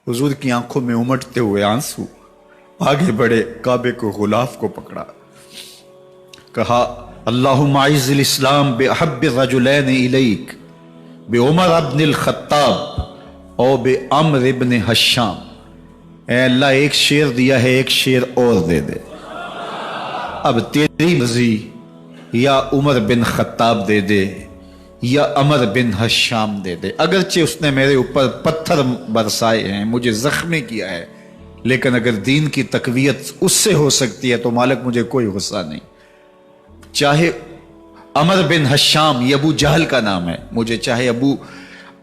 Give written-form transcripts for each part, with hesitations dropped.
حضور کی آنکھوں میں امٹتے ہوئے آنسو، آگے بڑھے، کعبے کو غلاف کو پکڑا، کہا اللہم اعز الاسلام باحب الرجلین الیک بعمر ابن الخطاب اور بعمر ابن حشام۔ اے اللہ ایک شیر دیا ہے، ایک شیر اور دے دے، اب تیری مرضی، یا عمر بن خطاب دے دے یا عمر بن حشام دے دے۔ اگرچہ اس نے میرے اوپر پتھر برسائے ہیں، مجھے زخمی کیا ہے، لیکن اگر دین کی تقویت اس سے ہو سکتی ہے تو مالک مجھے کوئی غصہ نہیں۔ چاہے عمر بن حشام، یہ ابو جہل کا نام ہے، مجھے چاہے ابو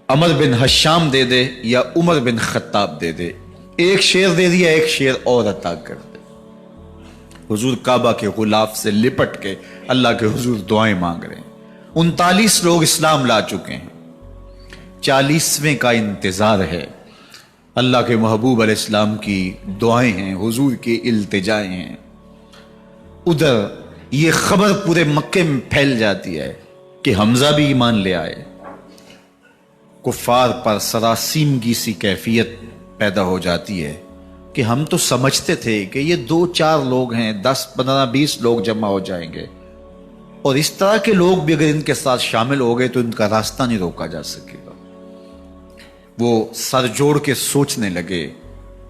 عمر بن حشام دے دے یا عمر بن خطاب دے دے، ایک شیر دے دیا، ایک شیر اور عطا کر دے۔ حضور کعبہ کے غلاف سے لپٹ کے اللہ کے حضور دعائیں مانگ رہے ہیں۔ 39 لوگ اسلام لا چکے ہیں، 40ویں کا انتظار ہے۔ اللہ کے محبوب علیہ السلام کی دعائیں ہیں، حضور کی التجائیں ہیں۔ ادھر یہ خبر پورے مکے میں پھیل جاتی ہے کہ حمزہ بھی ایمان لے آئے۔ کفار پر سراسیمگی سی کیفیت پیدا ہو جاتی ہے کہ ہم تو سمجھتے تھے کہ یہ 2-4 لوگ ہیں، 10-15-20 لوگ جمع ہو جائیں گے، اور اس طرح کے لوگ بھی اگر ان کے ساتھ شامل ہو گئے تو ان کا راستہ نہیں روکا جا سکے گا۔ وہ سر جوڑ کے سوچنے لگے،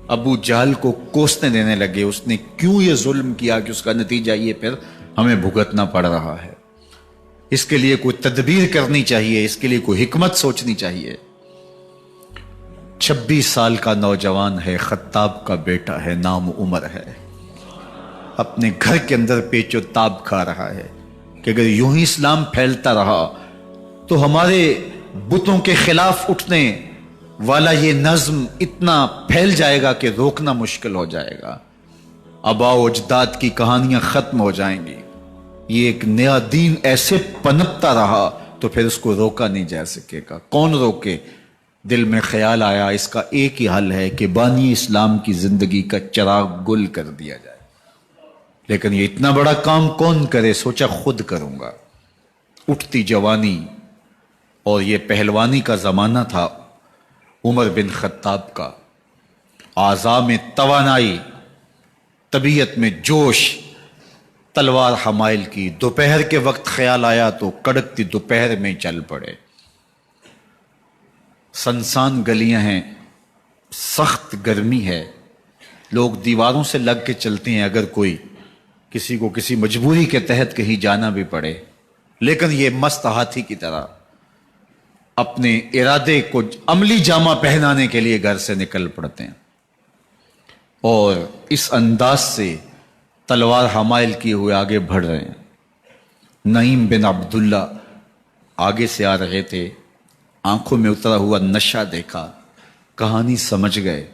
ابو جہل کو کوسنے دینے لگے، اس نے کیوں یہ ظلم کیا کہ اس کا نتیجہ یہ پھر ہمیں بھگتنا پڑ رہا ہے۔ اس کے لیے کوئی تدبیر کرنی چاہیے، اس کے لیے کوئی حکمت سوچنی چاہیے۔ 26 سال کا نوجوان ہے، خطاب کا بیٹا ہے، نام عمر ہے، اپنے گھر کے اندر پیچ و تاب کھا رہا ہے کہ اگر یوں ہی اسلام پھیلتا رہا تو ہمارے بتوں کے خلاف اٹھنے والا یہ نظم اتنا پھیل جائے گا کہ روکنا مشکل ہو جائے گا، آباء و اجداد کی کہانیاں ختم ہو جائیں گی۔ یہ ایک نیا دین ایسے پنپتا رہا تو پھر اس کو روکا نہیں جا سکے گا، کون روکے؟ دل میں خیال آیا اس کا ایک ہی حل ہے کہ بانی اسلام کی زندگی کا چراغ گل کر دیا جائے، لیکن یہ اتنا بڑا کام کون کرے؟ سوچا خود کروں گا۔ اٹھتی جوانی اور یہ پہلوانی کا زمانہ تھا عمر بن خطاب کا، اعضاء میں توانائی، طبیعت میں جوش، تلوار حمائل کی۔ دوپہر کے وقت خیال آیا تو کڑکتی دوپہر میں چل پڑے۔ سنسان گلیاں ہیں، سخت گرمی ہے، لوگ دیواروں سے لگ کے چلتے ہیں اگر کوئی کسی کو کسی مجبوری کے تحت کہیں جانا بھی پڑے، لیکن یہ مست ہاتھی کی طرح اپنے ارادے کو عملی جامہ پہنانے کے لیے گھر سے نکل پڑتے ہیں، اور اس انداز سے تلوار حمائل کیے ہوئے آگے بڑھ رہے ہیں۔ نعیم بن عبداللہ آگے سے آ رہے تھے، آنکھوں میں اترا ہوا نشہ دیکھا، کہانی سمجھ گئے۔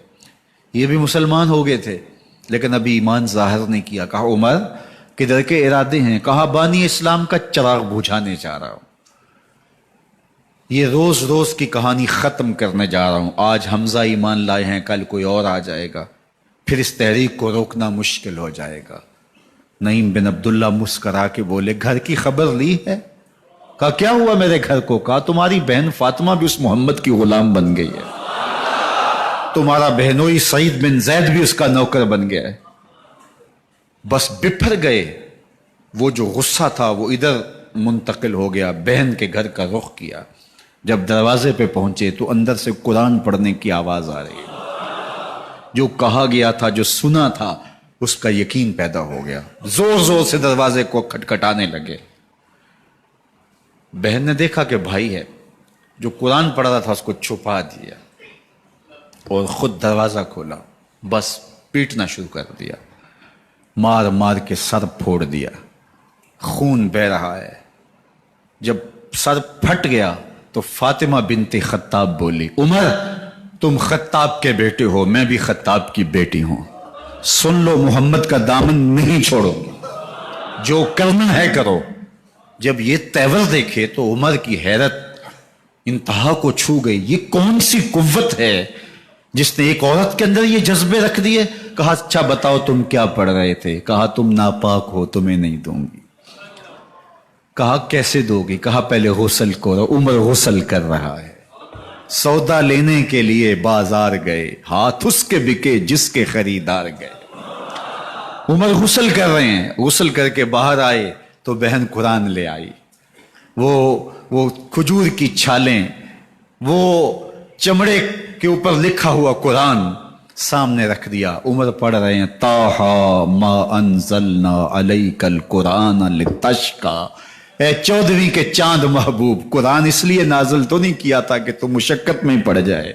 یہ بھی مسلمان ہو گئے تھے لیکن ابھی ایمان ظاہر نہیں کیا۔ کہا عمر کدھر کے ارادے ہیں؟ کہا بانی اسلام کا چراغ بجھانے جا رہا ہوں، یہ روز روز کی کہانی ختم کرنے جا رہا ہوں۔ آج حمزہ ایمان لائے ہیں، کل کوئی اور آ جائے گا، پھر اس تحریک کو روکنا مشکل ہو جائے گا۔ نعیم بن عبداللہ مسکرا کے بولے گھر کی خبر لی ہے؟ کہا کیا ہوا میرے گھر کو؟ کہا تمہاری بہن فاطمہ بھی اس محمد کی غلام بن گئی ہے، تمہارا بہنوئی سعید بن زید بھی اس کا نوکر بن گیا ہے۔ بس بپھر گئے، وہ جو غصہ تھا وہ ادھر منتقل ہو گیا، بہن کے گھر کا رخ کیا۔ جب دروازے پہ پہنچے تو اندر سے قرآن پڑھنے کی آواز آ رہی ہے۔ جو کہا گیا تھا، جو سنا تھا، اس کا یقین پیدا ہو گیا۔ زور زور سے دروازے کو کھٹکھٹانے لگے۔ بہن نے دیکھا کہ بھائی ہے، جو قرآن پڑھ رہا تھا اس کو چھپا دیا اور خود دروازہ کھولا، بس پیٹنا شروع کر دیا، مار مار کے سر پھوڑ دیا، خون بہہ رہا ہے۔ جب سر پھٹ گیا تو فاطمہ بنت خطاب بولی عمر تم خطاب کے بیٹے ہو، میں بھی خطاب کی بیٹی ہوں، سن لو محمد کا دامن نہیں چھوڑو، جو کرنا ہے کرو۔ جب یہ تیور دیکھے تو عمر کی حیرت انتہا کو چھو گئی۔ یہ کون سی قوت ہے جس نے ایک عورت کے اندر یہ جذبے رکھ دیے؟ کہا اچھا بتاؤ تم کیا پڑھ رہے تھے؟ کہا تم ناپاک ہو، تمہیں نہیں دوں گی۔ کہا کیسے دو گی؟ کہا پہلے غسل کرو۔ عمر غسل کر رہا ہے، سودا لینے کے لیے بازار گئے، ہاتھ اس کے بکے جس کے خریدار گئے۔ عمر غسل کر رہے ہیں، غسل کر کے باہر آئے تو بہن قرآن لے آئی، وہ کھجور کی چھالیں، وہ چمڑے کے اوپر لکھا ہوا قرآن سامنے رکھ دیا۔ عمر پڑھ رہے ہیں طٰہٰ ما انزلنا علیک القرآن لتشقیٰ، اے 14ویں کے چاند محبوب، قرآن اس لیے نازل تو نہیں کیا تھا کہ تم مشقت میں ہی پڑ جائے۔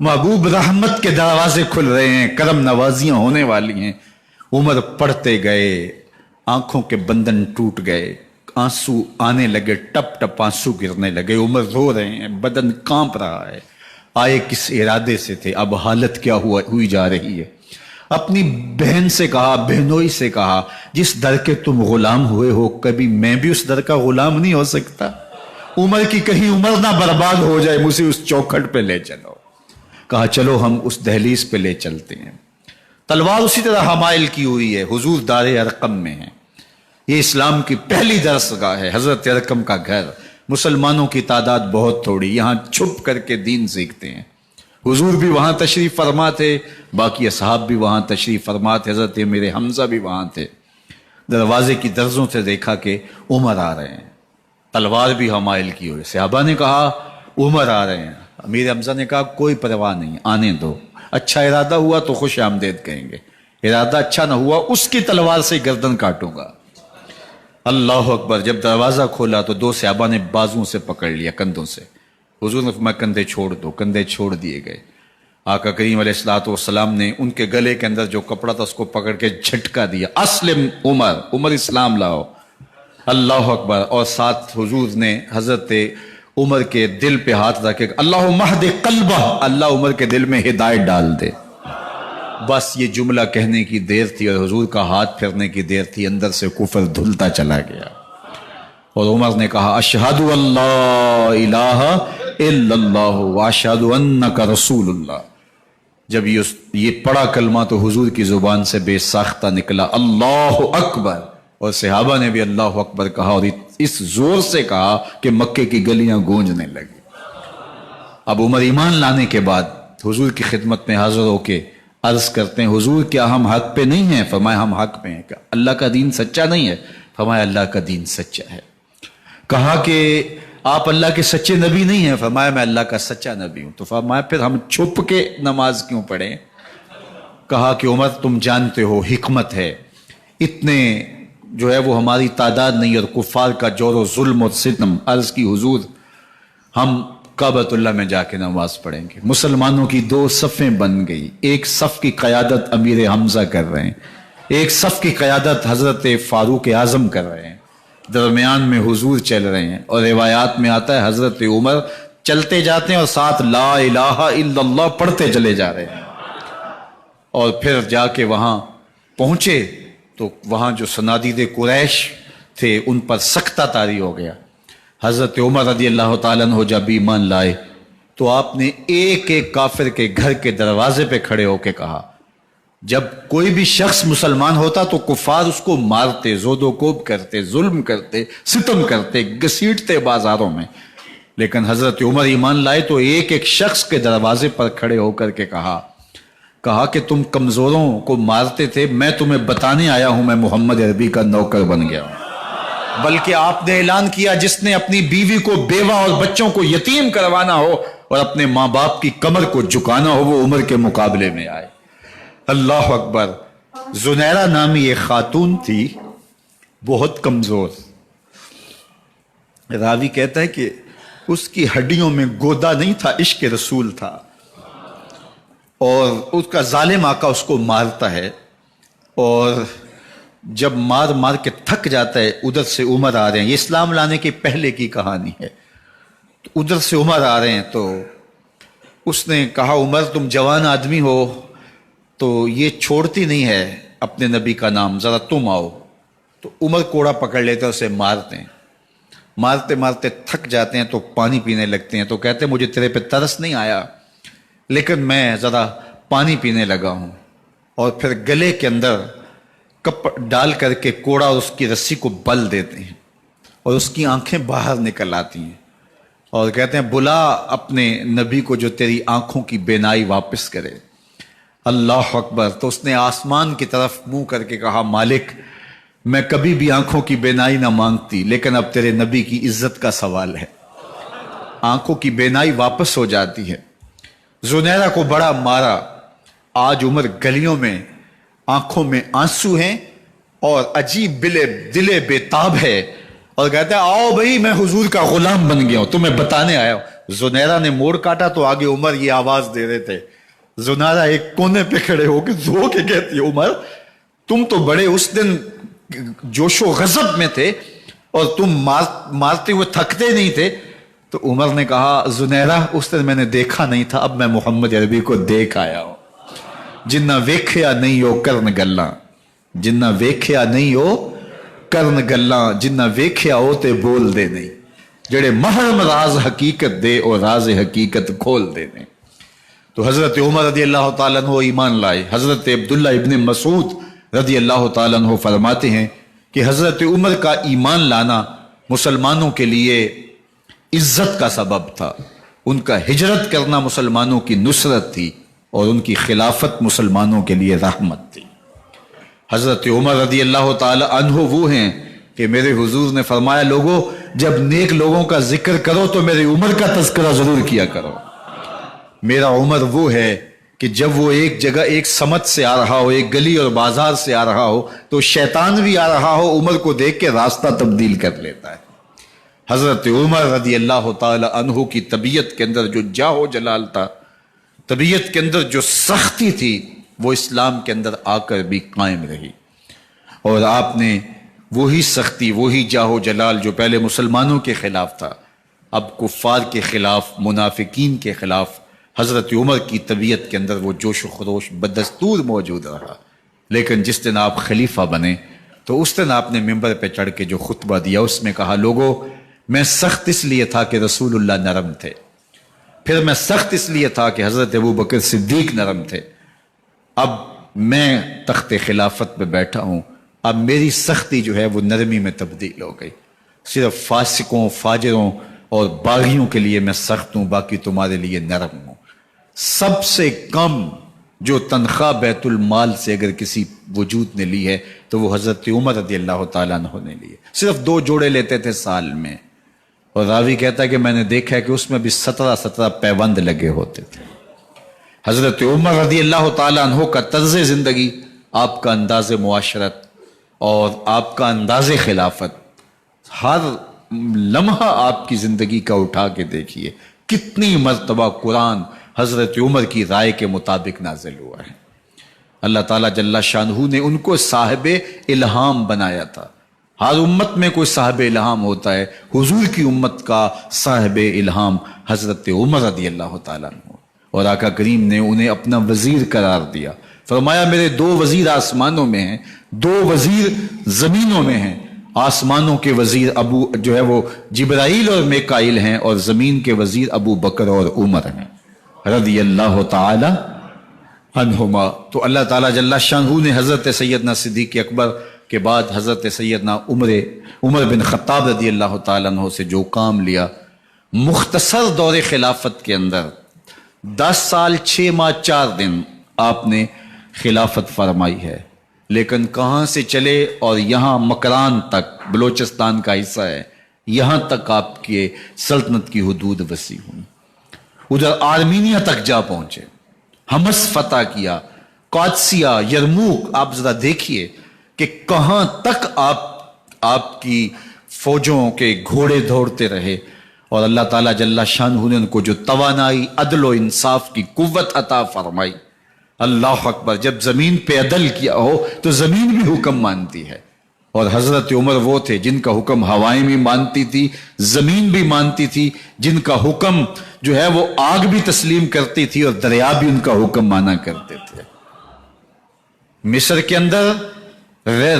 محبوب رحمت کے دروازے کھل رہے ہیں، کرم نوازیاں ہونے والی ہیں۔ عمر پڑھتے گئے، آنکھوں کے بندن ٹوٹ گئے، آنسو آنے لگے، ٹپ ٹپ آنسو گرنے لگے۔ عمر رو رہے ہیں، بدن کانپ رہا ہے۔ آئے کس ارادے سے تھے، اب حالت کیا ہوئی جا رہی ہے۔ اپنی بہن سے کہا، بہنوئی سے کہا، جس در کے تم غلام ہوئے ہو، کبھی میں بھی اس در کا غلام نہیں ہو سکتا؟ عمر کی کہیں عمر نہ برباد ہو جائے، مجھے اس چوکھٹ پہ لے چلو۔ کہا چلو ہم اس دہلیز پہ لے چلتے ہیں۔ تلوار اسی طرح حمائل کی ہوئی ہے، حضور دار ارقم میں ہے۔ یہ اسلام کی پہلی درسگاہ ہے، حضرت ارقم کا گھر۔ مسلمانوں کی تعداد بہت تھوڑی، یہاں چھپ کر کے دین سیکھتے ہیں۔ حضور بھی وہاں تشریف فرما تھے، باقی اصحاب بھی وہاں تشریف فرما تھے، حضرت میرے حمزہ بھی وہاں تھے۔ دروازے کی درزوں سے دیکھا کہ عمر آ رہے ہیں، تلوار بھی حمائل کی ہوئی۔ صحابہ نے کہا عمر آ رہے ہیں، امیر حمزہ نے کہا کوئی پرواہ نہیں، آنے دو، اچھا ارادہ ہوا تو خوش آمدید کہیں گے، ارادہ اچھا نہ ہوا اس کی تلوار سے گردن کاٹوں گا۔ اللہ اکبر۔ جب دروازہ کھولا تو دو صحابہ نے بازوں سے پکڑ لیا، کندھوں سے۔ حضور نے فرمایا کندھے چھوڑ دو، کندھے چھوڑ دیے گئے۔ آقا کریم علیہ الصلوۃ والسلام نے ان کے گلے کے اندر جو کپڑا تھا اس کو پکڑ کے جھٹکا دیا، اسلم عمر، عمر اسلام لاؤ۔ اللہ اکبر۔ اور ساتھ حضور نے حضرت عمر کے دل پہ ہاتھ رکھے، اللہم اہد قلبہ، اللہ عمر کے دل میں ہدایت ڈال دے۔ بس یہ جملہ کہنے کی دیر تھی اور حضور کا ہاتھ پھرنے کی دیر تھی، اندر سے کفر دھلتا چلا گیا۔ اور عمر نے کہا اشہد ان لا الہ الا اللہ واشہد انک رسول اللہ۔ جب یہ پڑا کلمہ تو حضور کی زبان سے بے ساختہ نکلا اللہ اکبر، اور صحابہ نے بھی اللہ اکبر کہا، اور اس زور سے کہا کہ مکے کی گلیاں گونجنے لگی۔ اب عمر ایمان لانے کے بعد حضور کی خدمت میں حاضر ہو کے عرض کرتے ہیں حضور کیا ہم حق پہ نہیں ہیں؟ فرمایا ہم حق پہ ہیں۔ کہ اللہ کا دین سچا نہیں ہے؟ فرمایا اللہ کا دین سچا ہے۔ کہا کہ آپ اللہ کے سچے نبی نہیں ہیں؟ فرمایا میں اللہ کا سچا نبی ہوں۔ تو فرمایا پھر ہم چھپ کے نماز کیوں پڑھیں؟ کہا کہ عمر تم جانتے ہو حکمت ہے، اتنے جو ہے وہ ہماری تعداد نہیں، اور کفار کا جور و ظلم و ستم۔ عرض کی حضور ہم کعبۃ اللہ میں جا کے نماز پڑھیں گے۔ مسلمانوں کی دو صفیں بن گئی، ایک صف کی قیادت امیر حمزہ کر رہے ہیں، ایک صف کی قیادت حضرت فاروق اعظم کر رہے ہیں، درمیان میں حضور چل رہے ہیں، اور روایات میں آتا ہے حضرت عمر چلتے جاتے ہیں اور ساتھ لا الہ الا اللہ پڑھتے چلے جا رہے ہیں۔ اور پھر جا کے وہاں پہنچے تو وہاں جو صنادید قریش تھے ان پر سختہ طاری ہو گیا۔ حضرت عمر رضی اللہ تعالیٰ عنہ جب ایمان لائے تو آپ نے ایک ایک کافر کے گھر کے دروازے پہ کھڑے ہو کے کہا، جب کوئی بھی شخص مسلمان ہوتا تو کفار اس کو مارتے، زود و کوب کرتے، ظلم کرتے، ستم کرتے، گھسیٹتے بازاروں میں، لیکن حضرت عمر ایمان لائے تو ایک ایک شخص کے دروازے پر کھڑے ہو کر کے کہا کہ تم کمزوروں کو مارتے تھے، میں تمہیں بتانے آیا ہوں میں محمد عربی کا نوکر بن گیا ہوں۔ بلکہ آپ نے اعلان کیا جس نے اپنی بیوی کو، بیوہ اور بچوں کو یتیم کروانا ہو اور اپنے ماں باپ کی کمر کو جھکانا ہو وہ عمر کے مقابلے میں آئے۔ اللہ اکبر۔ زنیرہ نامی ایک خاتون تھی، بہت کمزور، راوی کہتا ہے کہ اس کی ہڈیوں میں گودا نہیں تھا، عشق رسول تھا، اور اس کا ظالم آقا اس کو مارتا ہے، اور جب مار کے تھک جاتا ہے ادھر سے عمر آ رہے ہیں، یہ اسلام لانے کے پہلے کی کہانی ہے، تو ادھر سے عمر آ رہے ہیں تو اس نے کہا عمر تم جوان آدمی ہو تو یہ چھوڑتی نہیں ہے اپنے نبی کا نام، ذرا تم آؤ۔ تو عمر کوڑا پکڑ لیتے ہیں، اسے مارتے ہیں، مارتے مارتے تھک جاتے ہیں تو پانی پینے لگتے ہیں، تو کہتے ہیں مجھے تیرے پہ ترس نہیں آیا لیکن میں ذرا پانی پینے لگا ہوں، اور پھر گلے کے اندر کپ ڈال کر کے کوڑا اور اس کی رسی کو بل دیتے ہیں اور اس کی آنکھیں باہر نکل آتی ہیں۔ اور کہتے ہیں بلا اپنے نبی کو جو تیری آنکھوں کی بینائی واپس کرے۔ اللہ اکبر۔ تو اس نے آسمان کی طرف منہ کر کے کہا مالک میں کبھی بھی آنکھوں کی بینائی نہ مانگتی، لیکن اب تیرے نبی کی عزت کا سوال ہے، آنکھوں کی بینائی واپس ہو جاتی ہے۔ زنیرہ کو بڑا مارا، آج عمر گلیوں میں آنکھوں میں آنسو ہیں اور عجیب دل بے تاب ہے، اور کہتا ہے آؤ بھئی میں حضور کا غلام بن گیا ہوں، تمہیں بتانے آیا ہوں۔ زنیرہ نے موڑ کاٹا تو آگے عمر یہ آواز دے رہے تھے۔ زنیرہ ایک کونے پہ کھڑے ہو کے رو کے کہتی ہے عمر تم تو بڑے اس دن جوش و غضب میں تھے اور تم مارتے ہوئے تھکتے نہیں تھے۔ تو عمر نے کہا زنیرہ اس دن میں نے دیکھا نہیں تھا، اب میں محمد عربی کو دیکھ آیا ہوں۔ جنہ ویکھیا نہیں ہو کرن گلاں، جنہ ویکھیا نہیں ہو کرن گلاں، جنہ ویکھیا ہو تے بول دے نہیں، جڑے محرم راز حقیقت دے اور راز حقیقت کھول دے نہیں۔ تو حضرت عمر رضی اللہ تعالیٰ عنہ ایمان لائے۔ حضرت عبداللہ ابن مسعود رضی اللہ تعالیٰ عنہ فرماتے ہیں کہ حضرت عمر کا ایمان لانا مسلمانوں کے لیے عزت کا سبب تھا، ان کا ہجرت کرنا مسلمانوں کی نصرت تھی، اور ان کی خلافت مسلمانوں کے لیے رحمت تھی۔ حضرت عمر رضی اللہ تعالی عنہ وہ ہیں کہ میرے حضور نے فرمایا لوگوں جب نیک لوگوں کا ذکر کرو تو میرے عمر کا تذکرہ ضرور کیا کرو۔ میرا عمر وہ ہے کہ جب وہ ایک جگہ ایک سمت سے آ رہا ہو، ایک گلی اور بازار سے آ رہا ہو، تو شیطان بھی آ رہا ہو، عمر کو دیکھ کے راستہ تبدیل کر لیتا ہے۔ حضرت عمر رضی اللہ تعالی عنہ کی طبیعت کے اندر جو جاہ و جلال تھا، طبیعت کے اندر جو سختی تھی، وہ اسلام کے اندر آ کر بھی قائم رہی، اور آپ نے وہی سختی، وہی جاہ و جلال جو پہلے مسلمانوں کے خلاف تھا، اب کفار کے خلاف، منافقین کے خلاف حضرت عمر کی طبیعت کے اندر وہ جوش و خروش بدستور موجود رہا۔ لیکن جس دن آپ خلیفہ بنے تو اس دن آپ نے ممبر پہ چڑھ کے جو خطبہ دیا اس میں کہا لوگوں میں سخت اس لیے تھا کہ رسول اللہ نرم تھے، پھر میں سخت اس لیے تھا کہ حضرت ابو بکر صدیق نرم تھے، اب میں تخت خلافت پہ بیٹھا ہوں، اب میری سختی جو ہے وہ نرمی میں تبدیل ہو گئی، صرف فاسقوں، فاجروں اور باغیوں کے لیے میں سخت ہوں، باقی تمہارے لیے نرم ہوں۔ سب سے کم جو تنخواہ بیت المال سے اگر کسی وجود نے لی ہے تو وہ حضرت عمر رضی اللہ تعالیٰ عنہ نے لی ہے، صرف 2 جوڑے لیتے تھے سال میں، اور راوی کہتا ہے کہ میں نے دیکھا ہے کہ اس میں بھی 17 پیوند لگے ہوتے تھے۔ حضرت عمر رضی اللہ تعالیٰ عنہ کا طرز زندگی، آپ کا انداز معاشرت اور آپ کا انداز خلافت، ہر لمحہ آپ کی زندگی کا اٹھا کے دیکھیے کتنی مرتبہ قرآن حضرت عمر کی رائے کے مطابق نازل ہوا ہے۔ اللہ تعالیٰ جل شانہ نے ان کو صاحب الہام بنایا تھا۔ ہر امت میں کوئی صاحب الہام ہوتا ہے، حضور کی امت کا صاحب الہام حضرت عمر رضی اللہ تعالیٰ عنہ، اور آقا کریم نے انہیں اپنا وزیر قرار دیا، فرمایا میرے 2 وزیر آسمانوں میں ہیں، 2 وزیر زمینوں میں ہیں، آسمانوں کے وزیر ابو جو ہے وہ جبرائیل اور میکائیل ہیں، اور زمین کے وزیر ابو بکر اور عمر ہیں رضی اللہ تعالی عنہما۔ تو اللہ تعالیٰ جل شانہ نے حضرت سیدنا صدیق اکبر کے بعد حضرت سیدنا عمر بن خطاب رضی اللہ تعالیٰ عنہ سے جو کام لیا، مختصر دور خلافت کے اندر 10 سال 6 ماہ 4 دن آپ نے خلافت فرمائی ہے، لیکن کہاں سے چلے اور یہاں مکران تک، بلوچستان کا حصہ ہے، یہاں تک آپ کے سلطنت کی حدود وسیع ہوئی، ادھر آرمینیا تک جا پہنچے، حمص فتح کیا، قادسیہ، یرموک، آپ ذرا دیکھیے کہ کہاں تک آپ کی فوجوں کے گھوڑے دوڑتے رہے، اور اللہ تعالیٰ جل شانہ نے ان کو جو توانائی، عدل و انصاف کی قوت عطا فرمائی۔ اللہ اکبر، جب زمین پہ عدل کیا ہو تو زمین بھی حکم مانتی ہے، اور حضرت عمر وہ تھے جن کا حکم ہوائیں بھی مانتی تھی، زمین بھی مانتی تھی، جن کا حکم جو ہے وہ آگ بھی تسلیم کرتی تھی اور دریا بھی ان کا حکم مانا کرتے تھے۔ مصر کے اندر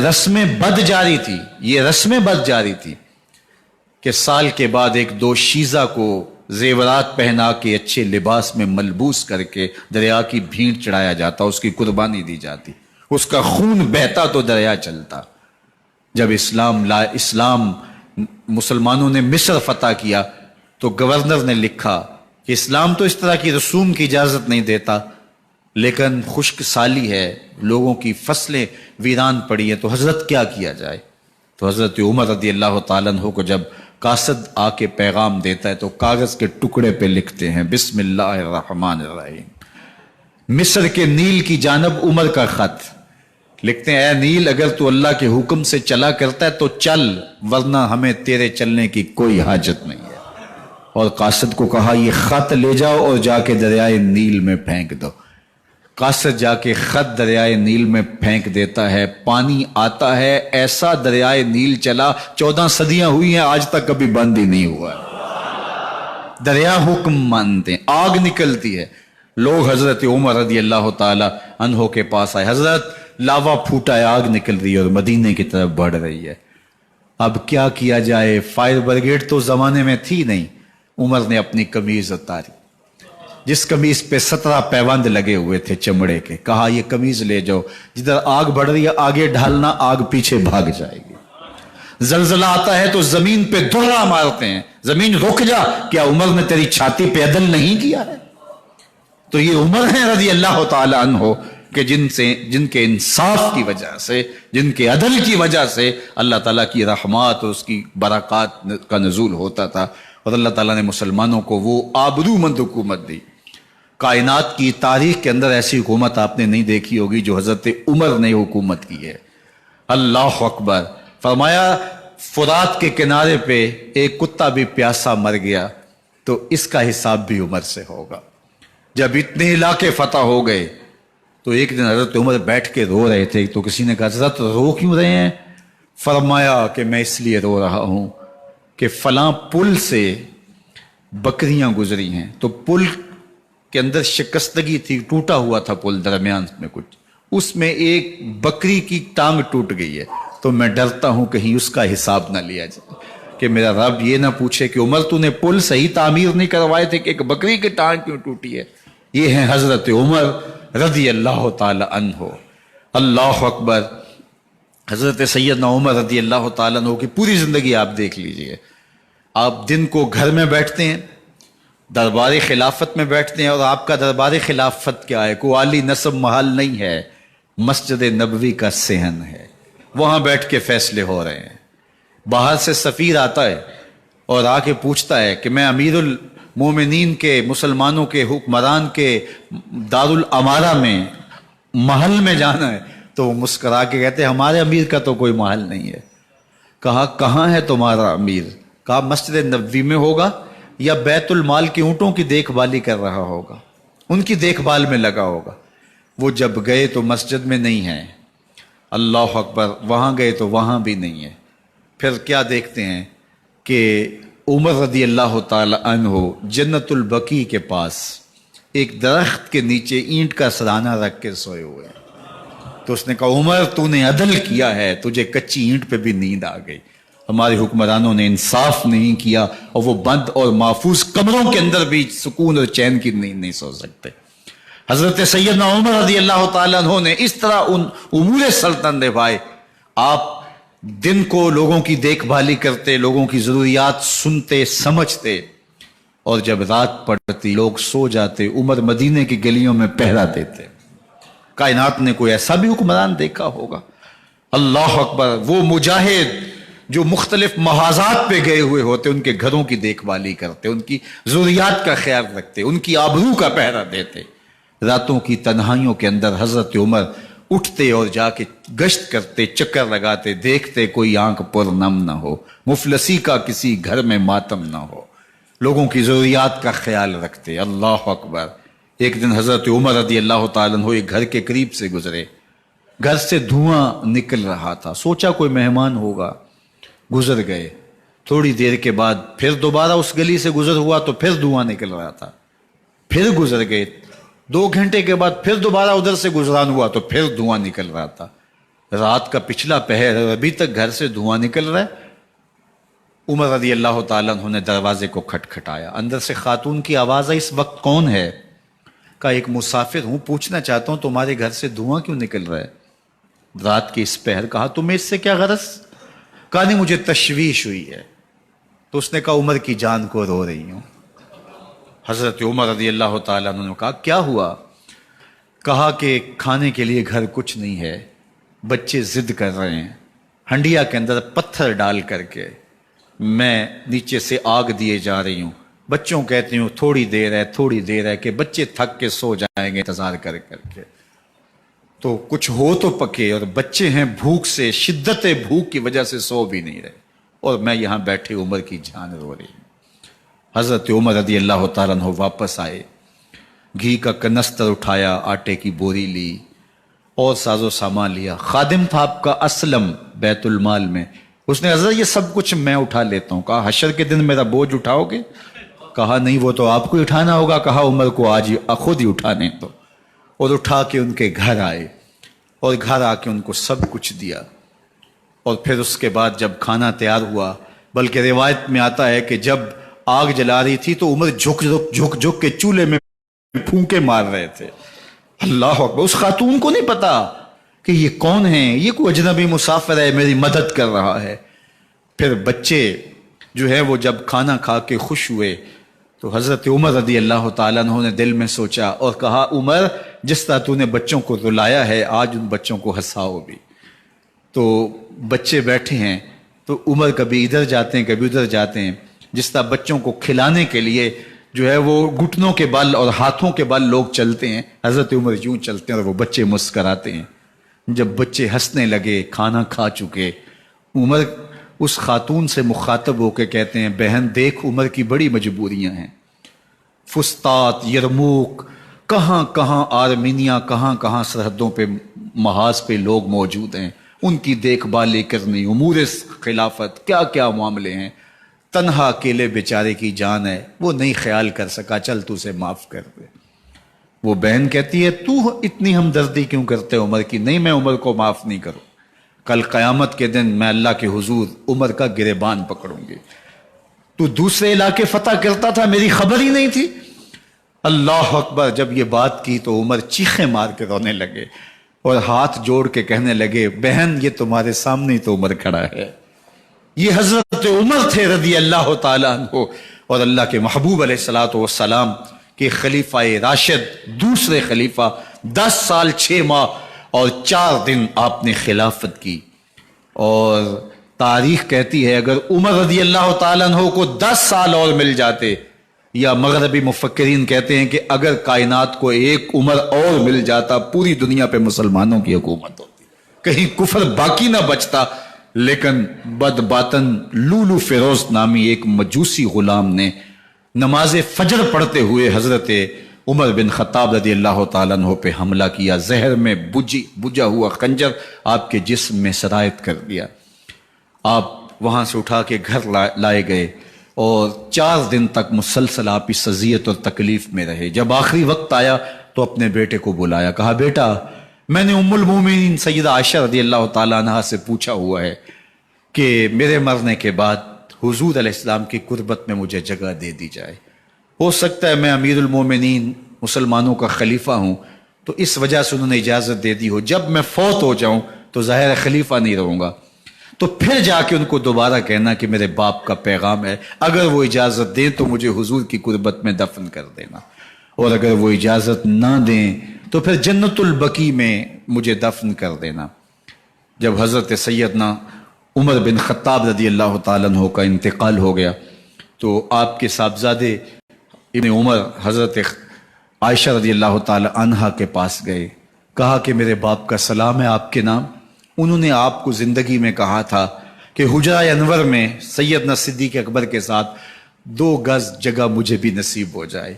رسم بد جاری تھی، یہ رسم بد جاری تھی کہ سال کے بعد 1-2 شیزہ کو زیورات پہنا کے اچھے لباس میں ملبوس کر کے دریا کی بھینٹ چڑھایا جاتا، اس کی قربانی دی جاتی، اس کا خون بہتا تو دریا چلتا۔ جب اسلام مسلمانوں نے مصر فتح کیا تو گورنر نے لکھا کہ اسلام تو اس طرح کی رسوم کی اجازت نہیں دیتا، لیکن خشک سالی ہے، لوگوں کی فصلیں ویران پڑی ہیں، تو حضرت کیا کیا جائے؟ تو حضرت عمر رضی اللہ تعالیٰ عنہ کو جب قاصد آ کے پیغام دیتا ہے تو کاغذ کے ٹکڑے پہ لکھتے ہیں بسم اللہ الرحمن الرحیم، مصر کے نیل کی جانب عمر کا خط، لکھتے ہیں اے نیل اگر تو اللہ کے حکم سے چلا کرتا ہے تو چل، ورنہ ہمیں تیرے چلنے کی کوئی حاجت نہیں ہے۔ اور قاصد کو کہا یہ خط لے جاؤ اور جا کے دریائے نیل میں پھینک دو۔ قاصد جا کے خط دریائے نیل میں پھینک دیتا ہے، پانی آتا ہے، ایسا دریائے نیل چلا 14 صدیاں ہوئی ہیں آج تک کبھی بند ہی نہیں ہوا ہے۔ دریا حکم مانتے ہیں، آگ نکلتی ہے۔ لوگ حضرت عمر رضی اللہ تعالی عنہ کے پاس آئے، حضرت لاوا پھوٹا ہے، آگ نکل رہی ہے اور مدینے کی طرف بڑھ رہی ہے، اب کیا کیا جائے؟ فائر بریگیڈ تو زمانے میں تھی نہیں۔ عمر نے اپنی قمیض اتاری، جس قمیض پہ 17 پیوند لگے ہوئے تھے چمڑے کے، کہا یہ قمیض لے جاؤ، جدھر آگ بڑھ رہی ہے آگے ڈھالنا، آگ پیچھے بھاگ جائے گی۔ زلزلہ آتا ہے تو زمین پہ دھڑا مارتے ہیں، زمین رک جا، کیا عمر نے تیری چھاتی پہ عدل نہیں کیا ہے؟ تو یہ عمر ہیں رضی اللہ تعالی عنہ کہ جن کے انصاف کی وجہ سے، جن کے عدل کی وجہ سے اللہ تعالیٰ کی رحمات اور اس کی برکات کا نزول ہوتا تھا، اور اللہ تعالیٰ نے مسلمانوں کو وہ آبرو مند حکومت دی۔ کائنات کی تاریخ کے اندر ایسی حکومت آپ نے نہیں دیکھی ہوگی جو حضرت عمر نے حکومت کی ہے۔ اللہ اکبر۔ فرمایا فرات کے کنارے پہ ایک کتا بھی پیاسا مر گیا تو اس کا حساب بھی عمر سے ہوگا۔ جب اتنے علاقے فتح ہو گئے تو ایک دن حضرت عمر بیٹھ کے رو رہے تھے، تو کسی نے کہا حضرت رو کیوں رہے ہیں؟ فرمایا کہ میں اس لیے رو رہا ہوں کہ فلاں پل سے بکریاں گزری ہیں، تو پل کے اندر شکستگی تھی، ٹوٹا ہوا تھا پل درمیان میں کچھ، اس میں ایک بکری کی ٹانگ ٹوٹ گئی ہے، تو میں ڈرتا ہوں کہیں اس کا حساب نہ لیا جائے، کہ میرا رب یہ نہ پوچھے کہ عمر تو نے پل صحیح تعمیر نہیں کروائے تھے کہ ایک بکری کی ٹانگ کیوں ٹوٹی ہے۔ یہ ہیں حضرت عمر رضی اللہ تعالی عنہ۔ اللہ اکبر۔ حضرت سیدنا عمر رضی اللہ تعالیٰ عنہ کی پوری زندگی آپ دیکھ لیجئے، آپ دن کو گھر میں بیٹھتے ہیں، دربار خلافت میں بیٹھتے ہیں، اور آپ کا دربار خلافت کیا ہے؟ کوئی عالی نصب محل نہیں ہے، مسجد نبوی کا صحن ہے، وہاں بیٹھ کے فیصلے ہو رہے ہیں۔ باہر سے سفیر آتا ہے اور آ کے پوچھتا ہے کہ میں امیر المومنین کے، مسلمانوں کے حکمران کے دارالامارہ میں محل میں جانا ہے، تو وہ مسکرا کے کہتے ہیں ہمارے امیر کا تو کوئی محل نہیں ہے۔ کہا کہاں ہے تمہارا امیر؟ کہا مسجد نبوی میں ہوگا یا بیت المال کے اونٹوں کی دیکھ بھالی کر رہا ہوگا، ان کی دیکھ بھال میں لگا ہوگا۔ وہ جب گئے تو مسجد میں نہیں ہے، اللہ اکبر، وہاں گئے تو وہاں بھی نہیں ہے۔ پھر کیا دیکھتے ہیں کہ عمر رضی اللہ تعالی عنہ جنت البقیع کے پاس ایک درخت کے نیچے اینٹ کا سرانہ رکھ کے سوئے ہوئے ہیں۔ تو اس نے کہا عمر تو نے عدل کیا ہے، تجھے کچی اینٹ پہ بھی نیند آ گئی، ہمارے حکمرانوں نے انصاف نہیں کیا، اور وہ بند اور محفوظ کمروں کے اندر بھی سکون اور چین کی نیند نہیں سو سکتے۔ حضرت سیدنا عمر رضی اللہ تعالیٰ عنہ نے اس طرح ان امور سلطنت نبھائے۔ آپ دن کو لوگوں کی دیکھ بھالی کرتے، لوگوں کی ضروریات سنتے سمجھتے، اور جب رات پڑتی لوگ سو جاتے، عمر مدینے کی گلیوں میں پہرا دیتے۔ کائنات نے کوئی ایسا بھی حکمران دیکھا ہوگا؟ اللہ اکبر۔ وہ مجاہد جو مختلف محاذات پہ گئے ہوئے ہوتے، ان کے گھروں کی دیکھ بھالی کرتے، ان کی ضروریات کا خیال رکھتے، ان کی آبرو کا پہرا دیتے۔ راتوں کی تنہائیوں کے اندر حضرت عمر اٹھتے اور جا کے گشت کرتے، چکر لگاتے، دیکھتے کوئی آنکھ پر نم نہ ہو، مفلسی کا کسی گھر میں ماتم نہ ہو، لوگوں کی ضروریات کا خیال رکھتے۔ اللہ اکبر۔ ایک دن حضرت عمر رضی اللہ تعالیٰ عنہ ایک گھر کے قریب سے گزرے، گھر سے دھواں نکل رہا تھا، سوچا کوئی مہمان ہوگا، گزر گئے۔ تھوڑی دیر کے بعد پھر دوبارہ اس گلی سے گزر ہوا تو پھر دھواں نکل رہا تھا، پھر گزر گئے۔ 2 گھنٹے کے بعد پھر دوبارہ ادھر سے گزران ہوا تو پھر دھواں نکل رہا تھا۔ رات کا پچھلا پہر ہے، ابھی تک گھر سے دھواں نکل رہا ہے۔ عمر رضی اللہ تعالیٰ عنہ نے دروازے کو کھٹکھٹایا، اندر سے خاتون کی آواز آئی اس وقت کون ہے؟ کہا ایک مسافر ہوں، پوچھنا چاہتا ہوں تمہارے گھر سے دھواں کیوں نکل رہا ہے رات کے اس پہر؟ کہا تمہیں اس سے کیا غرض؟ کہا نہیں مجھے تشویش ہوئی ہے، تو اس نے کہا عمر کی جان کو رو رہی ہوں۔ حضرت عمر رضی اللہ تعالیٰ عنہ نے کہا کیا ہوا؟ کہا کہ کھانے کے لیے گھر کچھ نہیں ہے، بچے ضد کر رہے ہیں، ہنڈیا کے اندر پتھر ڈال کر کے میں نیچے سے آگ دیے جا رہی ہوں، بچوں کہتی ہوں تھوڑی دیر ہے کہ بچے تھک کے سو جائیں گے انتظار کر کے، تو کچھ ہو تو پکے، اور بچے ہیں بھوک سے، شدت بھوک کی وجہ سے سو بھی نہیں رہے، اور میں یہاں بیٹھے عمر کی جان رو رہی ہوں۔ حضرت عمر رضی اللہ تعالیٰ عنہ واپس آئے، گھی کا کنستر اٹھایا، آٹے کی بوری لی اور ساز و سامان لیا۔ خادم تھا آپ کا اسلم بیت المال میں، اس نے حضرت یہ سب کچھ میں اٹھا لیتا ہوں۔ کہا حشر کے دن میرا بوجھ اٹھاؤ گے؟ کہا نہیں، وہ تو آپ کو اٹھانا ہوگا۔ کہا عمر کو آج خود ہی اٹھانے دو، اور اٹھا کے ان کے گھر آئے، اور گھر آ کے ان کو سب کچھ دیا۔ اور پھر اس کے بعد جب کھانا تیار ہوا، بلکہ روایت میں آتا ہے کہ جب آگ جلا رہی تھی تو عمر جھک کے چولہے میں پھونکے مار رہے تھے۔ اللہ اکبر! اس خاتون کو نہیں پتا کہ یہ کون ہے، یہ کوئی اجنبی مسافر ہے، میری مدد کر رہا ہے۔ پھر بچے جو ہے وہ جب کھانا کھا کے خوش ہوئے تو حضرت عمر رضی اللہ تعالیٰ عنہ نے دل میں سوچا اور کہا عمر جس طرح تو نے بچوں کو رلایا ہے آج ان بچوں کو ہنساؤ بھی۔ تو بچے بیٹھے ہیں تو عمر کبھی ادھر جاتے ہیں کبھی ادھر جاتے ہیں، جس طرح بچوں کو کھلانے کے لیے جو ہے وہ گھٹنوں کے بل اور ہاتھوں کے بل لوگ چلتے ہیں، حضرت عمر یوں چلتے ہیں اور وہ بچے مسکراتے ہیں۔ جب بچے ہنسنے لگے، کھانا کھا چکے، عمر اس خاتون سے مخاطب ہو کے کہتے ہیں بہن دیکھ عمر کی بڑی مجبوریاں ہیں، فسطاط، یرموک، کہاں کہاں آرمینیا، کہاں کہاں سرحدوں پہ محاذ پہ لوگ موجود ہیں، ان کی دیکھ بھال کرنی، امور خلافت، کیا کیا معاملے ہیں، تنہا اکیلے بیچارے کی جان ہے، وہ نہیں خیال کر سکا، چل تو اسے معاف کر دے۔ وہ بہن کہتی ہے تو اتنی ہمدردی کیوں کرتے عمر کی؟ نہیں، میں عمر کو معاف نہیں کروں، کل قیامت کے دن میں اللہ کے حضور عمر کا گریبان پکڑوں گی۔ تو دوسرے علاقے فتح کرتا تھا، میری خبر ہی نہیں تھی۔ اللہ اکبر! جب یہ بات کی تو عمر چیخیں مار کے رونے لگے اور ہاتھ جوڑ کے کہنے لگے بہن یہ تمہارے سامنے ہی تو عمر کھڑا ہے، یہ حضرت عمر تھے رضی اللہ تعالیٰ عنہ، اور اللہ کے محبوب علیہ الصلوۃ والسلام کے خلیفہ راشد، دوسرے خلیفہ، 10 سال 6 ماہ اور 4 دن آپ نے خلافت کی۔ اور تاریخ کہتی ہے اگر عمر رضی اللہ تعالیٰ عنہ کو 10 سال اور مل جاتے، یا مغربی مفکرین کہتے ہیں کہ اگر کائنات کو ایک عمر اور مل جاتا پوری دنیا پہ مسلمانوں کی حکومت ہوتی، کہیں کفر باقی نہ بچتا۔ لیکن بد باطن لولو فیروز نامی ایک مجوسی غلام نے نماز فجر پڑھتے ہوئے حضرت عمر بن خطاب رضی اللہ تعالیٰ عنہ پہ حملہ کیا، زہر میں بجھا ہوا خنجر آپ کے جسم میں سرایت کر دیا۔ آپ وہاں سے اٹھا کے گھر لائے گئے اور 4 دن تک مسلسل آپ اس اذیت اور تکلیف میں رہے۔ جب آخری وقت آیا تو اپنے بیٹے کو بلایا، کہا بیٹا میں نے ام المومنین سیدہ عائشہ رضی اللہ تعالیٰ عنہ سے پوچھا ہوا ہے کہ میرے مرنے کے بعد حضور علیہ السلام کی قربت میں مجھے جگہ دے دی جائے، ہو سکتا ہے میں امیر المومنین مسلمانوں کا خلیفہ ہوں تو اس وجہ سے انہوں نے اجازت دے دی ہو، جب میں فوت ہو جاؤں تو ظاہر خلیفہ نہیں رہوں گا، تو پھر جا کے ان کو دوبارہ کہنا کہ میرے باپ کا پیغام ہے، اگر وہ اجازت دیں تو مجھے حضور کی قربت میں دفن کر دینا، اور اگر وہ اجازت نہ دیں تو پھر جنت البقیع میں مجھے دفن کر دینا۔ جب حضرت سیدنا عمر بن خطاب رضی اللہ تعالیٰ عنہ کا انتقال ہو گیا تو آپ کے صاحبزادے ابن عمر حضرت عائشہ رضی اللہ تعالیٰ عنہا کے پاس گئے، کہا کہ میرے باپ کا سلام ہے آپ کے نام، انہوں نے آپ کو زندگی میں کہا تھا کہ حجرہ انور میں سیدنا صدیق اکبر کے ساتھ 2 گز جگہ مجھے بھی نصیب ہو جائے،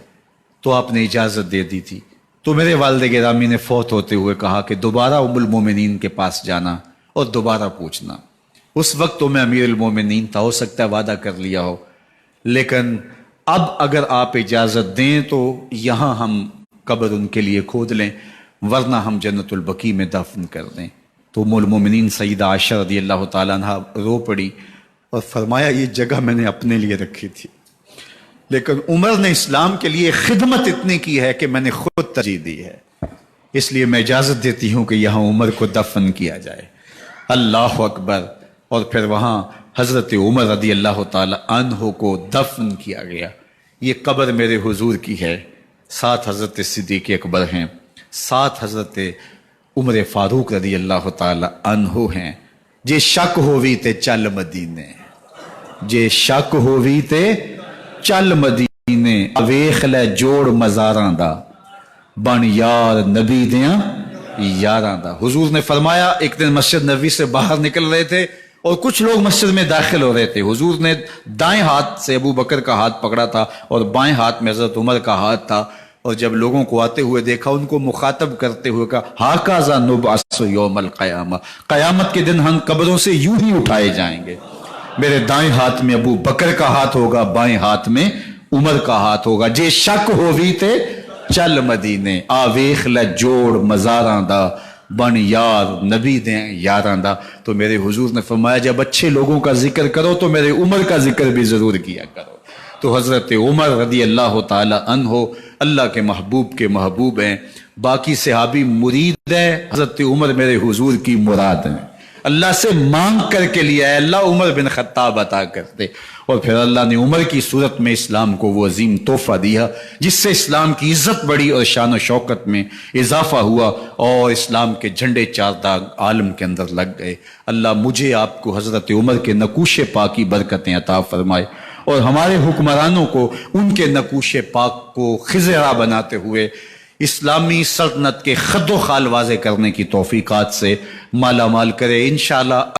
تو آپ نے اجازت دے دی تھی۔ تو میرے والد گرامی نے فوت ہوتے ہوئے کہا کہ دوبارہ ام المومنین کے پاس جانا اور دوبارہ پوچھنا۔ اس وقت تو میں امیر المومنین تھا، ہو سکتا ہے وعدہ کر لیا ہو، لیکن اب اگر آپ اجازت دیں تو یہاں ہم قبر ان کے لیے کھود لیں، ورنہ ہم جنت البقیع میں دفن کر دیں۔ تو ام المومنین سیدہ عائشہ رضی اللہ تعالیٰ عنہ رو پڑی اور فرمایا یہ جگہ میں نے اپنے لیے رکھی تھی، لیکن عمر نے اسلام کے لیے خدمت اتنی کی ہے کہ میں نے خود ترجیح دی ہے، اس لیے میں اجازت دیتی ہوں کہ یہاں عمر کو دفن کیا جائے۔ اللہ اکبر! اور پھر وہاں حضرت عمر رضی اللہ تعالی عنہ کو دفن کیا گیا. یہ قبر میرے حضور کی ہے. ساتھ حضرت صدیق اکبر ہیں, ساتھ حضرت عمر فاروق رضی اللہ تعالی عنہ ہیں. جے شک ہووی تے چل مدینے, جے شک ہووی تے چل مدینے, ویخ لے جوڑ مزاراں دا, بن یار نبی دیاں یاراں دا. حضور نے فرمایا, ایک دن مسجد نبوی سے باہر نکل رہے تھے اور کچھ لوگ مسجد میں داخل ہو رہے تھے. حضور نے دائیں ہاتھ سے ابو بکر کا ہاتھ پکڑا تھا اور بائیں ہاتھ میں حضرت عمر کا ہاتھ تھا, اور جب لوگوں کو آتے ہوئے دیکھا ان کو مخاطب کرتے ہوئے کہا, ہاکذا نبعث یوم القیامہ, قیامت کے دن ہم قبروں سے یوں ہی اٹھائے جائیں گے. میرے دائیں ہاتھ میں ابو بکر کا ہاتھ ہوگا, بائیں ہاتھ میں عمر کا ہاتھ ہوگا. جے شک ہووی تے چل مدینے, آ ویخ لے جوڑ مزاراں دا, بن یار نبی دیں یاراں دا. تو میرے حضور نے فرمایا, جب اچھے لوگوں کا ذکر کرو تو میرے عمر کا ذکر بھی ضرور کیا کرو. تو حضرت عمر رضی اللہ تعالی عنہ اللہ کے محبوب ہیں. باقی صحابی مرید ہیں, حضرت عمر میرے حضور کی مراد ہیں. اللہ سے مانگ کر کے لیا ہے, اللہ عمر بن خطاب عطا کرتے, اور پھر اللہ نے عمر کی صورت میں اسلام کو وہ عظیم تحفہ دیا جس سے اسلام کی عزت بڑھی اور شان و شوکت میں اضافہ ہوا, اور اسلام کے جھنڈے چار داغ عالم کے اندر لگ گئے. اللہ مجھے آپ کو حضرت عمر کے نقوش پاک کی برکتیں عطا فرمائے, اور ہمارے حکمرانوں کو ان کے نقوش پاک کو خزرہ بناتے ہوئے اسلامی سلطنت کے خد و خال واضح کرنے کی توفیقات سے مالا مال کرے انشاءاللہ.